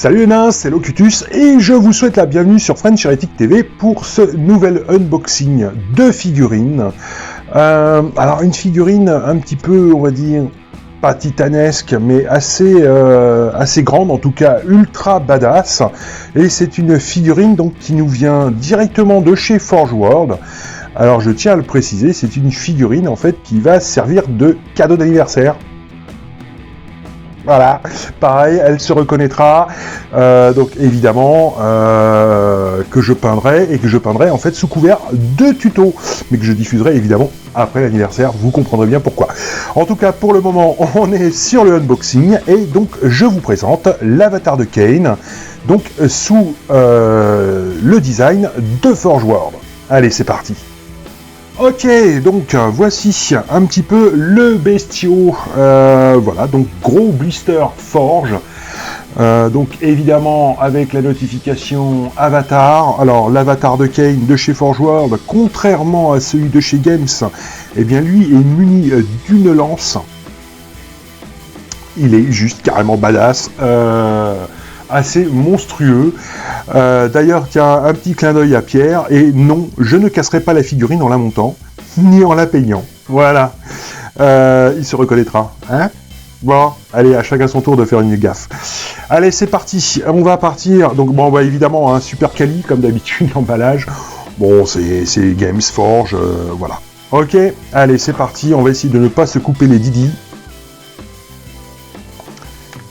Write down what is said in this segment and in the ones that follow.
Salut les nains, c'est Locutus et je vous souhaite la bienvenue sur French Heretic TV pour ce nouvel unboxing de figurines. Alors une figurine un petit peu, on va dire, pas titanesque, mais assez grande, en tout cas ultra badass. Et c'est une figurine donc qui nous vient directement de chez Forge World. Alors je tiens à le préciser, c'est une figurine en fait qui va servir de cadeau d'anniversaire. Voilà, pareil, elle se reconnaîtra, donc évidemment que je peindrai en fait sous couvert de tutos, mais que je diffuserai évidemment après l'anniversaire, vous comprendrez bien pourquoi. En tout cas, pour le moment, on est sur le unboxing, et donc je vous présente l'avatar de Kain, donc sous le design de Forge World. Allez, c'est parti. Ok, donc voici un petit peu le bestiau, voilà, donc gros blister Forge, donc évidemment avec la notification Avatar. Alors l'avatar de Kain de chez Forge World, contrairement à celui de chez Games, eh bien lui est muni d'une lance, il est juste carrément badass, assez monstrueux. D'ailleurs, tiens, un petit clin d'œil à Pierre, et non, je ne casserai pas la figurine en la montant, ni en la peignant. Voilà. Il se reconnaîtra. Hein? Bon, allez, à chacun son tour de faire une gaffe. Allez, c'est parti. On va partir. Donc, bon, bah, évidemment, un super quali, comme d'habitude, l'emballage. Bon, c'est Games Forge, voilà. Ok, allez, c'est parti. On va essayer de ne pas se couper les didis.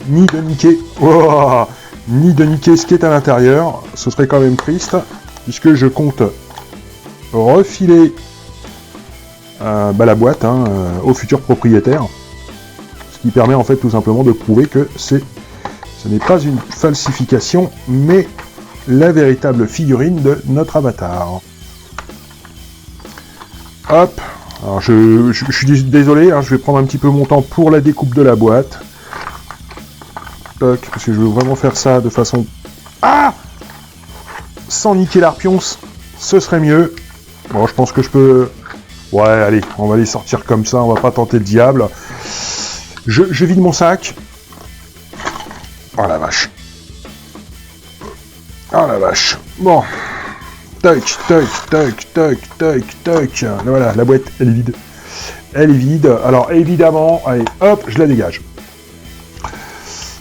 Ni de niquer. Oh, ni de niquer ce qui est à l'intérieur, ce serait quand même triste, puisque je compte refiler la boîte au futur propriétaire, ce qui permet en fait tout simplement de prouver que ce n'est pas une falsification, mais la véritable figurine de notre avatar. Hop, alors je suis désolé, je vais prendre un petit peu mon temps pour la découpe de la boîte. Parce que je veux vraiment faire ça de façon... Ah, sans niquer l'arpionce, ce serait mieux. Bon, je pense que je peux... Ouais, allez, on va les sortir comme ça, on va pas tenter le diable. Je vide mon sac. Oh la vache. Oh la vache. Bon. Tac, tac, tac, tac, tac, tac. Voilà, la boîte, elle est vide. Elle est vide. Alors, évidemment, allez, hop, je la dégage.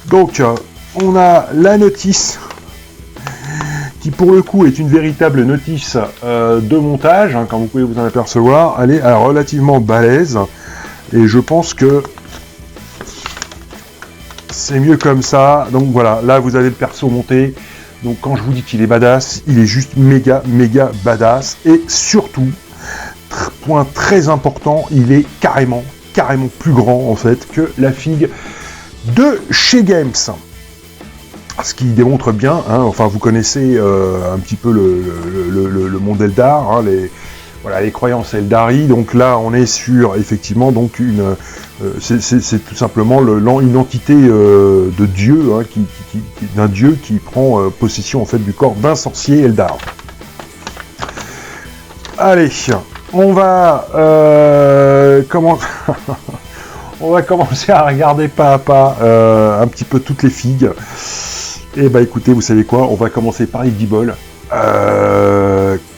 Donc, on a la notice, qui pour le coup est une véritable notice de montage, comme vous pouvez vous en apercevoir. Elle est relativement balèze, et je pense que c'est mieux comme ça. Donc voilà, là vous avez le perso monté. Donc quand je vous dis qu'il est badass, il est juste méga badass, et surtout, point très important, il est carrément plus grand en fait que la figue de chez Games, ce qui démontre bien, enfin vous connaissez un petit peu le monde Eldar, les croyances Eldari. Donc là on est sur effectivement donc c'est tout simplement une entité de Dieu, d'un Dieu qui prend possession en fait du corps d'un sorcier Eldar. Allez, on va on va commencer à regarder pas à pas un petit peu toutes les figues. Et bah écoutez, vous savez quoi, on va commencer par les Giboles.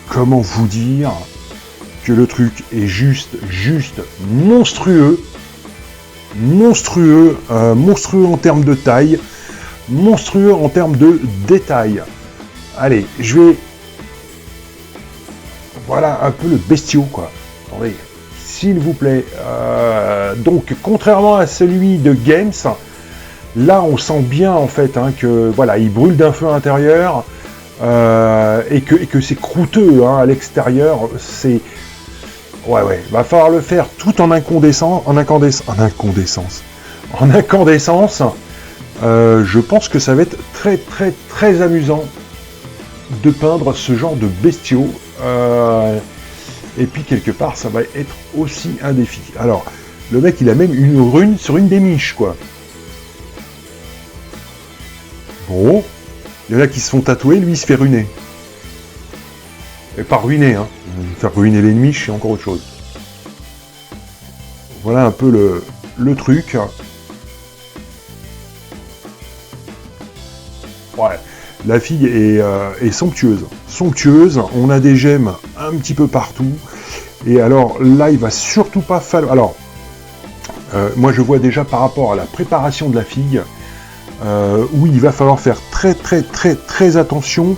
Comment vous dire que le truc est juste monstrueux. Monstrueux en termes de taille, monstrueux en termes de détail. Allez, je vais... Voilà un peu le bestiau, quoi. Attendez. S'il vous plaît. Donc, contrairement à celui de Games, là, on sent bien, en fait, que, voilà, il brûle d'un feu intérieur, et que c'est croûteux, à l'extérieur. C'est... Ouais, va falloir le faire tout en incandescence. Je pense que ça va être très amusant de peindre ce genre de bestiaux. Et puis quelque part, ça va être aussi un défi. Alors, le mec, il a même une rune sur une des miches, quoi. Bon, il y en a qui se font tatouer, lui, il se fait ruiner. Et pas ruiner, faire ruiner les miches, c'est encore autre chose. Voilà un peu le truc. Ouais, la figue est somptueuse. Somptueuse, on a des gemmes un petit peu partout. Et alors là, il va surtout pas falloir... Alors, moi je vois déjà par rapport à la préparation de la figue, où il va falloir faire très attention.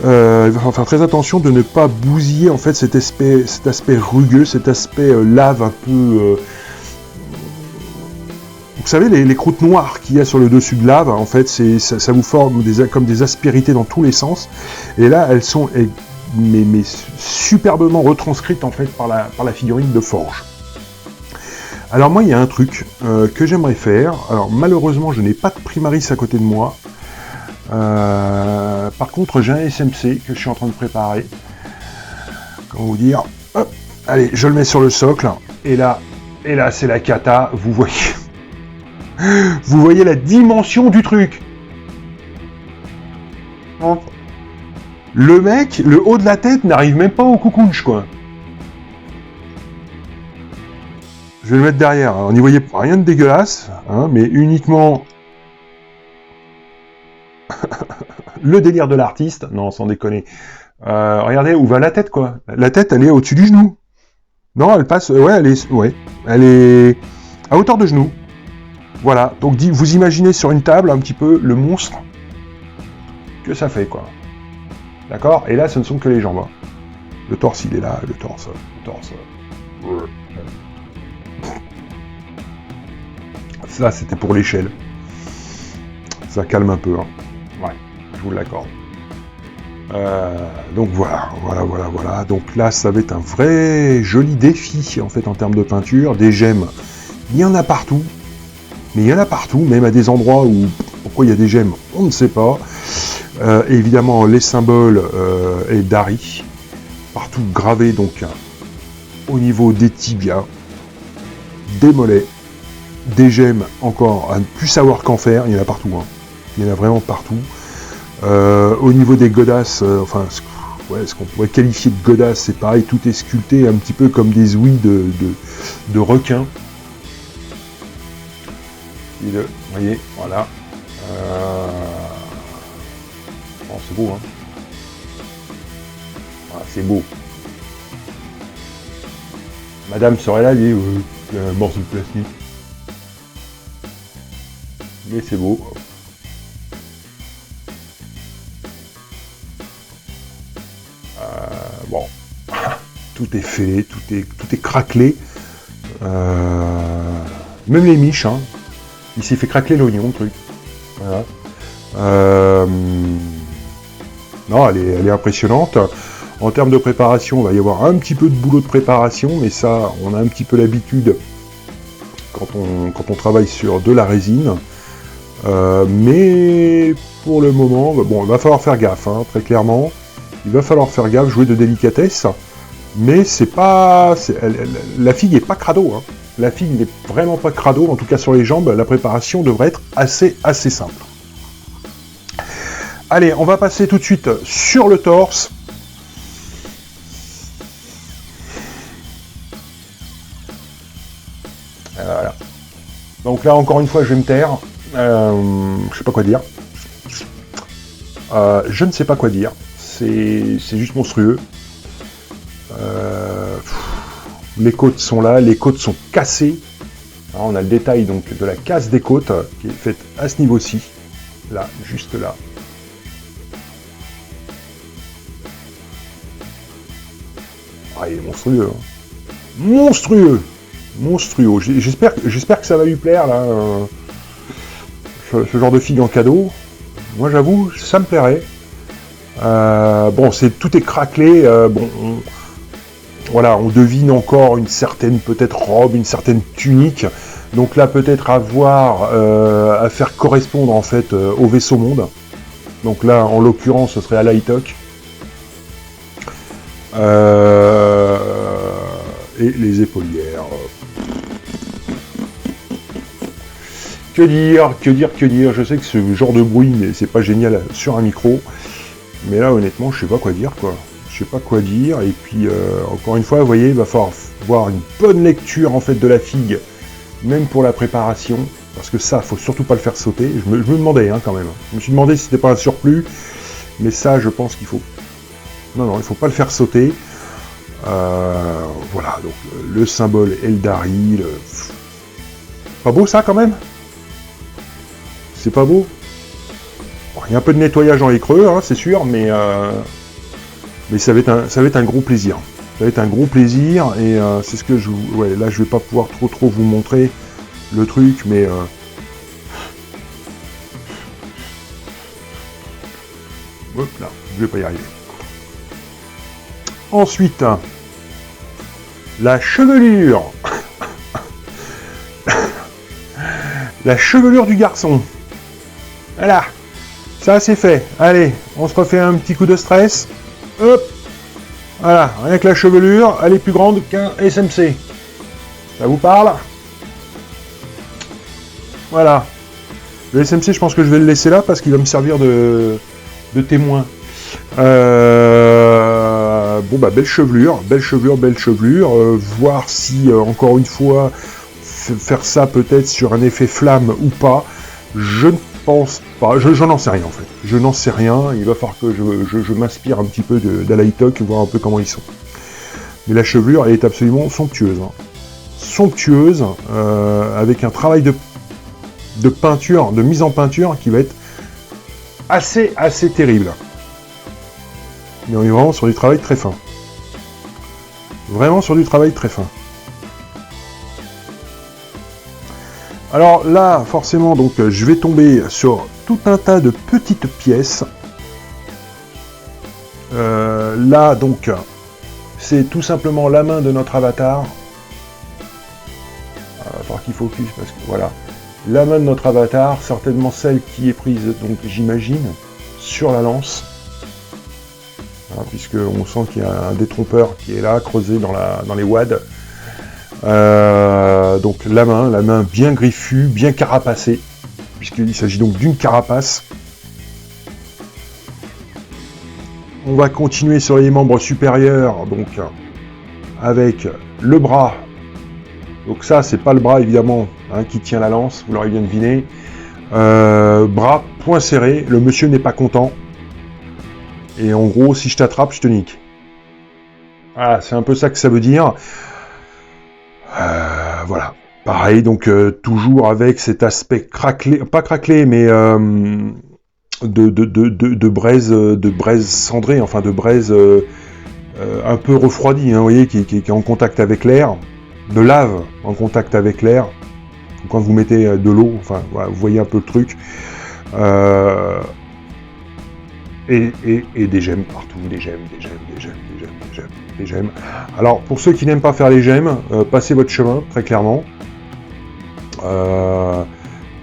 Il va falloir faire très attention de ne pas bousiller en fait cet aspect rugueux, cet aspect lave un peu... Vous savez, les croûtes noires qu'il y a sur le dessus de lave, en fait, ça vous forme comme des aspérités dans tous les sens. Et là, elles sont mais superbement retranscrites en fait par la figurine de forge. Alors moi, il y a un truc que j'aimerais faire. Alors malheureusement, je n'ai pas de Primaris à côté de moi. Par contre, j'ai un SMC que je suis en train de préparer. Comment vous dire? Hop, allez, je le mets sur le socle. Et là c'est la cata. Vous voyez... Vous voyez la dimension du truc. Le mec, le haut de la tête n'arrive même pas au coucounche, quoi. Je vais le mettre derrière. Alors, on n'y voyait rien de dégueulasse, hein, mais uniquement le délire de l'artiste. Non, sans déconner. Regardez où va la tête, quoi. La tête, elle est au-dessus du genou. Non, elle passe... elle est à hauteur de genou. Voilà, donc vous imaginez sur une table un petit peu le monstre que ça fait, quoi. D'accord? Et là, ce ne sont que les jambes. Hein. Le torse, il est là, le torse. Ça, c'était pour l'échelle. Ça calme un peu. Hein. Ouais, je vous l'accorde. Donc voilà. Donc là, ça va être un vrai joli défi, en fait, en termes de peinture. Des gemmes, il y en a partout. Mais il y en a partout, même à des endroits où... Pourquoi il y a des gemmes, on ne sait pas. Évidemment, les symboles et d'Ari. Partout gravés, donc, au niveau des tibias, des mollets, des gemmes encore à ne plus savoir qu'en faire. Il y en a partout. Hein. Il y en a vraiment partout. Au niveau des godasses, ce qu'on pourrait qualifier de godasses, c'est pareil. Tout est sculpté un petit peu comme des ouïes de requins. Vous voyez, voilà. Oh, c'est beau, hein. Voilà, c'est beau. Madame serait là, dit, un morceau de plastique. Mais c'est beau. Bon. Tout est fêlé, tout est craquelé. Même les miches, hein. Il s'est fait craquer l'oignon, le truc. Voilà. Non, elle est impressionnante. En termes de préparation, il va y avoir un petit peu de boulot de préparation, mais ça, on a un petit peu l'habitude quand on travaille sur de la résine. Mais pour le moment, bon, il va falloir faire gaffe, hein, très clairement. Il va falloir faire gaffe, jouer de délicatesse. Mais c'est pas... la figue n'est pas crado, hein. La figue n'est vraiment pas crado, en tout cas sur les jambes, la préparation devrait être assez simple. Allez, on va passer tout de suite sur le torse. Voilà. Donc là, encore une fois, je vais me taire. Je sais pas quoi dire. Je ne sais pas quoi dire. C'est juste monstrueux. Les côtes sont là, les côtes sont cassées. Alors, on a le détail donc de la casse des côtes qui est faite à ce niveau-ci. Là, juste là. Ah, il est monstrueux. Hein. Monstrueux. J'espère que ça va lui plaire, là. Ce genre de figue en cadeau. Moi, j'avoue, ça me plairait. Bon, tout est craquelé. Voilà, on devine encore une certaine peut-être robe, une certaine tunique. Donc là, peut-être à voir, à faire correspondre en fait au vaisseau monde. Donc là, en l'occurrence, ce serait à Lightock. Et les épaulières. Que dire. Je sais que ce genre de bruit, mais c'est pas génial sur un micro. Mais là, honnêtement, je sais pas quoi dire, quoi. Je sais pas quoi dire. Et puis, encore une fois, vous voyez, il va falloir voir une bonne lecture, en fait, de la figue, même pour la préparation. Parce que ça, faut surtout pas le faire sauter. Je me demandais, hein, quand même. Je me suis demandé si c'était pas un surplus. Mais ça, je pense qu'il faut... Non, il faut pas le faire sauter. Voilà, donc le symbole Eldari. Pas beau, ça, quand même? C'est pas beau? Bon, il y a un peu de nettoyage dans les creux, hein, c'est sûr, mais ça va être un gros plaisir. Ça va être un gros plaisir, et c'est ce que je... Ouais, là, je vais pas pouvoir trop vous montrer le truc, mais... Hop là, je vais pas y arriver. Ensuite, la chevelure. La chevelure du garçon. Voilà. Ça, c'est fait. Allez, on se refait un petit coup de stress. Hop. Voilà, rien que la chevelure, elle est plus grande qu'un SMC. Ça vous parle? Voilà. Le SMC, je pense que je vais le laisser là parce qu'il va me servir de témoin. Bon, bah, belle chevelure. Voir si, encore une fois, faire ça peut-être sur un effet flamme ou pas. Je ne pense pas. J'en n'en sais rien, en fait. Je n'en sais rien. Il va falloir que je m'inspire un petit peu d'Alaïtok, voir un peu comment ils sont. Mais la chevelure, elle est absolument somptueuse. Hein. Somptueuse, avec un travail de peinture, de mise en peinture qui va être assez terrible. Mais on est vraiment sur du travail très fin. Vraiment sur du travail très fin. Alors là, forcément, donc, je vais tomber sur tout un tas de petites pièces. Là, donc, c'est tout simplement la main de notre avatar. Il va falloir qu'il focus parce que voilà. La main de notre avatar, certainement celle qui est prise, donc j'imagine, sur la lance. Voilà, puisqu'on sent qu'il y a un détrompeur qui est là, creusé dans les wads. Donc la main bien griffue, bien carapacée, puisqu'il s'agit donc d'une carapace. On va continuer sur les membres supérieurs, donc avec le bras. Donc ça, c'est pas le bras évidemment hein, qui tient la lance, vous l'aurez bien deviné. Bras, point serré, le monsieur n'est pas content. Et en gros, si je t'attrape, je te nique. Voilà, c'est un peu ça que ça veut dire. Voilà. Pareil, donc toujours avec cet aspect craquelé, pas craquelé, mais de braise cendrée, enfin de braise un peu refroidie, hein, vous voyez, qui est en contact avec l'air, de lave en contact avec l'air. Quand vous mettez de l'eau, enfin voilà, vous voyez un peu le truc. Et des gemmes partout, des gemmes. Alors, pour ceux qui n'aiment pas faire les gemmes, passez votre chemin, très clairement.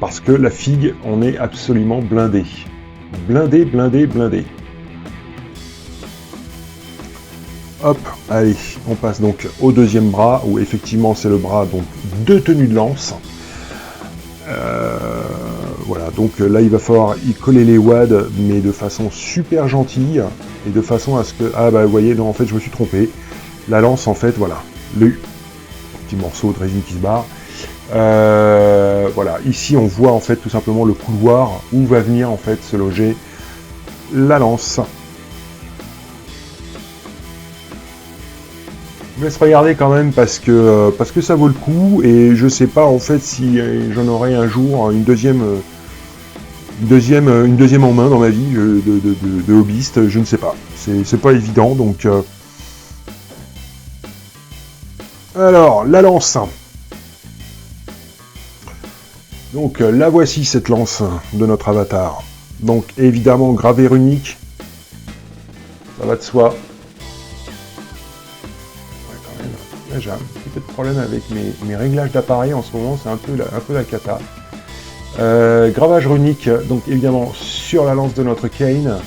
Parce que la figue, on est absolument blindé. Blindé. Hop, allez, on passe donc au deuxième bras, où effectivement c'est le bras donc de tenue de lance. Voilà, donc là il va falloir y coller les wads, mais de façon super gentille, et de façon à ce que... Ah bah vous voyez, non en fait je me suis trompé. La lance en fait, voilà, le petit morceau de résine qui se barre. Voilà, ici on voit en fait tout simplement le couloir où va venir en fait se loger la lance. Je me laisse regarder quand même parce que ça vaut le coup, et je sais pas en fait si j'en aurai un jour une deuxième en main dans ma vie de hobbyiste, je ne sais pas. C'est pas évident, donc... Alors, la lance. Donc, la voici, cette lance de notre avatar. Donc, évidemment, gravée runique. Ça va de soi. Ouais, quand même. Là, j'ai un petit peu de problème avec mes réglages d'appareil en ce moment, c'est un peu la cata. Gravage runique, donc évidemment sur la lance de notre Kane.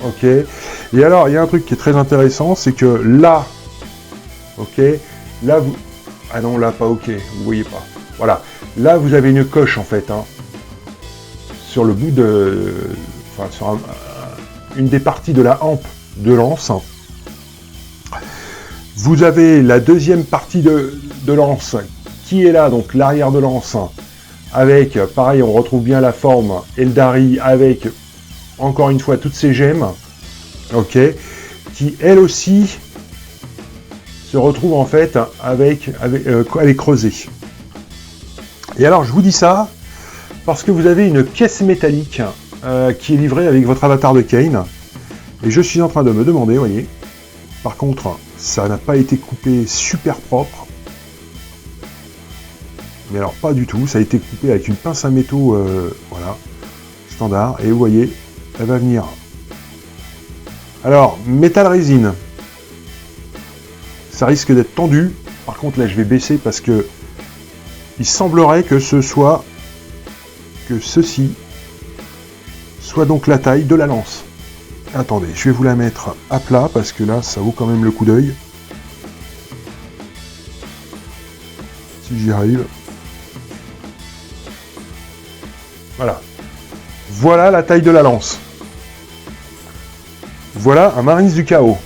Ok. Et alors, il y a un truc qui est très intéressant, c'est que là, ok, là vous... Ah non, là pas ok, vous voyez pas. Voilà. Là, vous avez une coche en fait, hein, sur le bout de... Enfin, sur une des parties de la hampe de lance. Vous avez la deuxième partie de lance qui est là, donc l'arrière de lance, avec, pareil, on retrouve bien la forme Eldari avec, encore une fois, toutes ces gemmes, ok, qui, elle aussi, se retrouve en fait avec elle est creusée. Et alors, je vous dis ça, parce que vous avez une pièce métallique qui est livrée avec votre avatar de Kain, et je suis en train de me demander, vous voyez, par contre, ça n'a pas été coupé super propre, mais alors pas du tout, ça a été coupé avec une pince à métaux, voilà, standard, et vous voyez, elle va venir. Alors, métal résine, ça risque d'être tendu, par contre là je vais baisser parce que il semblerait que ceci soit donc la taille de la lance. Attendez, je vais vous la mettre à plat parce que là ça vaut quand même le coup d'œil. Si j'y arrive. Voilà. Voilà la taille de la lance. Voilà un Marines du Chaos.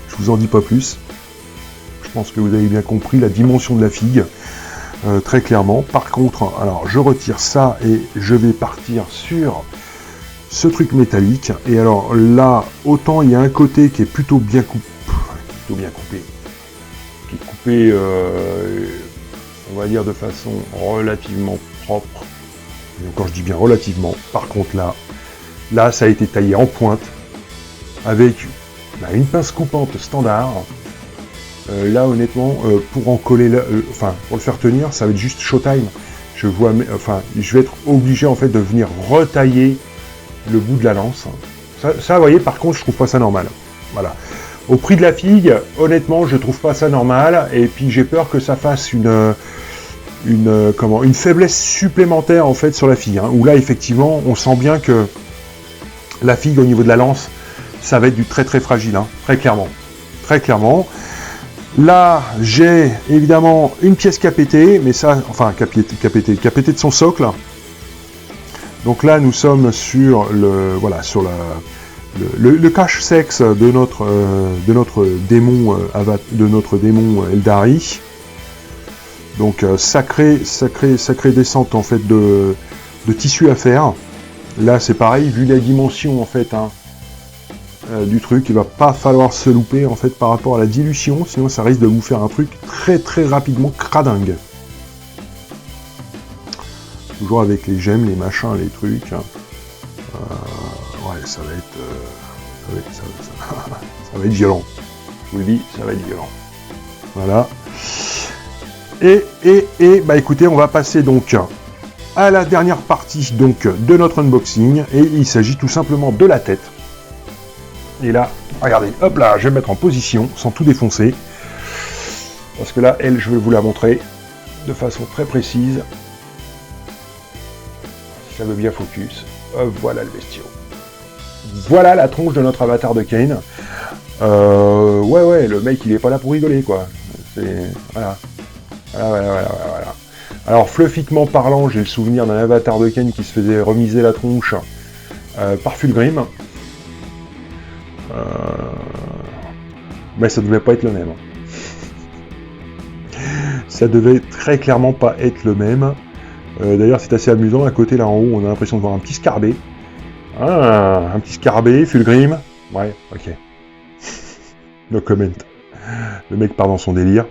Je vous en dis pas plus. Je pense que vous avez bien compris la dimension de la figue. Très clairement. Par contre, alors je retire ça et je vais partir sur ce truc métallique. Et alors là, autant il y a un côté qui est plutôt bien coupé, qui est coupé, on va dire de façon relativement propre. Et encore je dis bien relativement. Par contre là ça a été taillé en pointe avec une pince coupante standard. Là honnêtement, pour en coller, pour le faire tenir, ça va être juste showtime. Je vais être obligé en fait de venir retailler le bout de la lance. Ça, vous voyez, par contre, je trouve pas ça normal. Voilà. Au prix de la figue, honnêtement, je trouve pas ça normal. Et puis j'ai peur que ça fasse une faiblesse supplémentaire en fait sur la figue. Où là, effectivement, on sent bien que la figue au niveau de la lance, ça va être du très très fragile, très clairement. Très clairement. Là, j'ai évidemment une pièce qui a pété, mais ça, qui a pété de son socle. Donc là, nous sommes sur le cache-sexe de notre démon Eldari. Donc sacrée descente en fait de tissu à faire. Là, c'est pareil, vu la dimension en fait. Du truc, il va pas falloir se louper en fait par rapport à la dilution, sinon ça risque de vous faire un truc très très rapidement cradingue. Toujours avec les gemmes, les machins, les trucs. Ouais, ça va être violent. Je vous le dis, ça va être violent. Voilà. Et écoutez, on va passer donc à la dernière partie donc de notre unboxing, et il s'agit tout simplement de la tête. Et là, regardez, hop là, je vais me mettre en position sans tout défoncer. Parce que là, je vais vous la montrer de façon très précise. Si ça veut bien focus. Voilà le bestiau. Voilà la tronche de notre avatar de Kain. Ouais, le mec, il est pas là pour rigoler, quoi. Voilà. Alors, fluffiquement parlant, j'ai le souvenir d'un avatar de Kain qui se faisait remiser la tronche par Fulgrim. Mais ça devait pas être le même. Ça devait très clairement pas être le même. D'ailleurs, c'est assez amusant. À côté, là en haut, on a l'impression de voir un petit scarbé. Un petit scarbé, Fulgrim. Ouais, ok. No comment. Le mec part dans son délire.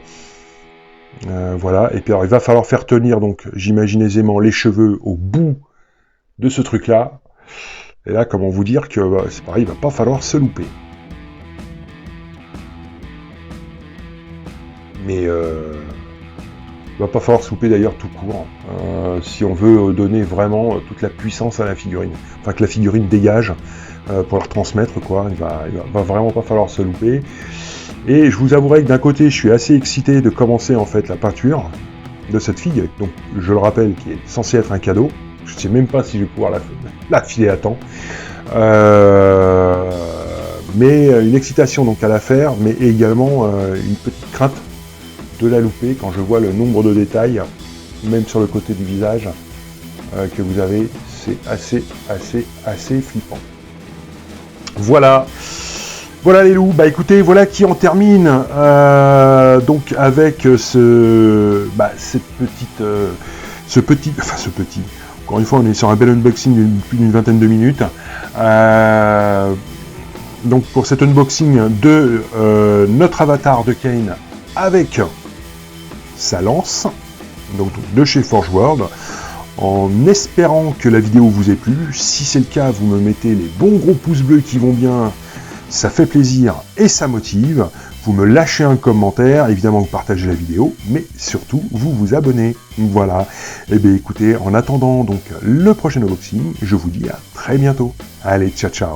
Voilà. Et puis, alors, il va falloir faire tenir, donc, j'imagine aisément, les cheveux au bout de ce truc-là. Et là, comment vous dire que c'est pareil, il va pas falloir se louper. Mais il va pas falloir se louper d'ailleurs tout court, si on veut donner vraiment toute la puissance à la figurine. Enfin, que la figurine dégage pour la retransmettre, quoi. Il va vraiment pas falloir se louper. Et je vous avouerai que d'un côté, je suis assez excité de commencer en fait la peinture de cette figue, donc je le rappelle, qui est censée être un cadeau. Je ne sais même pas si je vais pouvoir la filer à temps. Mais une excitation donc à la faire, mais également une petite crainte de la louper quand je vois le nombre de détails, même sur le côté du visage, que vous avez c'est assez flippant. Voilà. Voilà les loups, bah écoutez, voilà qui en termine donc avec ce petit, encore une fois on est sur un bel unboxing d'une vingtaine de minutes, donc pour cet unboxing de notre avatar de Kain avec sa lance, donc de chez Forge World, en espérant que la vidéo vous ait plu. Si c'est le cas, vous me mettez les bons gros pouces bleus qui vont bien, ça fait plaisir et ça motive. Vous me lâchez un commentaire, évidemment vous partagez la vidéo, mais surtout vous vous abonnez. Voilà. Et bien écoutez, en attendant donc le prochain unboxing, je vous dis à très bientôt. Allez, ciao ciao.